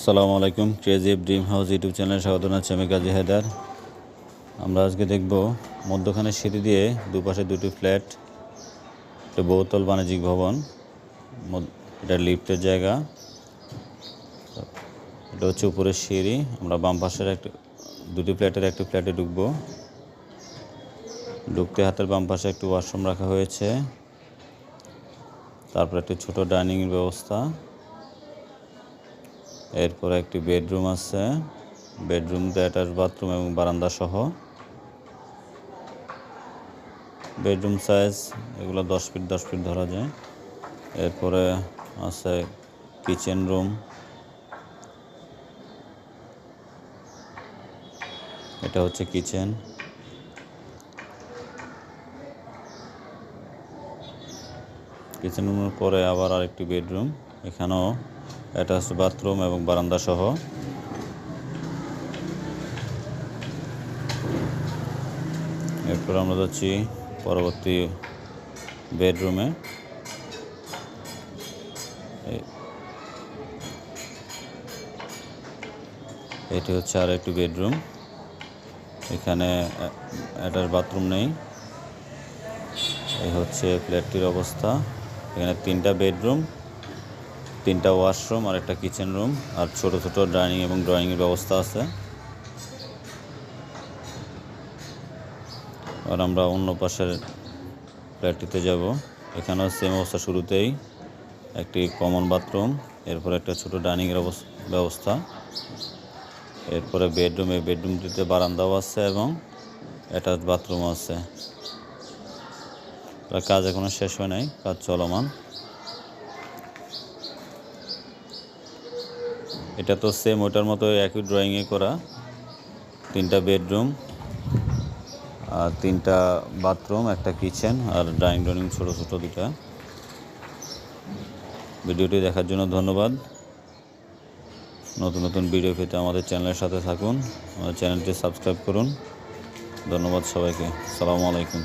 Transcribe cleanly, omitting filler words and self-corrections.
আসসালামু আলাইকুম। Crazy dream house YouTube চ্যানেলে স্বাগত জানাচ্ছি। আমি কাজী হায়দার। আমরা আজকে দেখব মধ্যখানে সিঁড়ি দিয়ে দুপাশে দুটি ফ্ল্যাট, একটা বহুতল বাণিজ্যিক ভবন, এটা লিফটের জায়গা, এটা হচ্ছে উপরের সিঁড়ি। আমরা বাম পাশের দুটি ফ্ল্যাটের একটি ফ্ল্যাটে ঢুকবো। ঢুকতে হাতের বাম পাশে একটি ওয়াশরুম রাখা হয়েছে, তারপর একটি ছোট ডাইনিংয়ের ব্যবস্থা, এরপর একটি বেডরুম আছে। বেডরুমতে অ্যাটাচ বাথরুম এবং বারান্দা সহ। বেডরুম সাইজ এগুলো 10 ফিট 10 ফিট ধরা যায়। এরপরে আছে কিচেন রুম, এটা হচ্ছে কিচেন। কিচেন রুমের পরে আবার আরেকটি বেডরুম, এখানেও অ্যাটাচ বাথরুম এবং বারান্দা সহ। এরপর আমরা যাচ্ছি পরবর্তী বেডরুমে। এটি হচ্ছে আর একটি বেডরুম, এখানে অ্যাটাচ বাথরুম নেই। এই হচ্ছে ফ্ল্যাটটির অবস্থা। এখানে 3টা বেডরুম, 3টা ওয়াশরুম আর একটা কিচেন রুম, আর ছোট ছোট ডাইনিং এবং ড্রয়িংয়ের ব্যবস্থা আছে। আর আমরা অন্য পাশের ফ্ল্যাটটিতে যাব। এখানেও সেম অবস্থা, শুরুতেই একটি কমন বাথরুম, এরপর একটা ছোট ডাইনিংয়ের ব্যবস্থা, এরপরে বেডরুম। এই বেডরুমটিতে বারান্দাও আছে এবং অ্যাটাচ বাথরুমও আছে। কাজ এখনো শেষ হয় নাই, কাজ চলমান। এটা তো সেম ওটার মতো একই ড্রয়িংয়ে করা। 3টা বেডরুম আর 3টা বাথরুম, একটা কিচেন আর ডাইনিং ছোটো ছোটো 2টা। ভিডিওটি দেখার জন্য ধন্যবাদ। নতুন নতুন ভিডিও পেতে আমাদের চ্যানেলের সাথে থাকুন, আমাদের চ্যানেলটি সাবস্ক্রাইব করুন। ধন্যবাদ সবাইকে। আসসালামু আলাইকুম।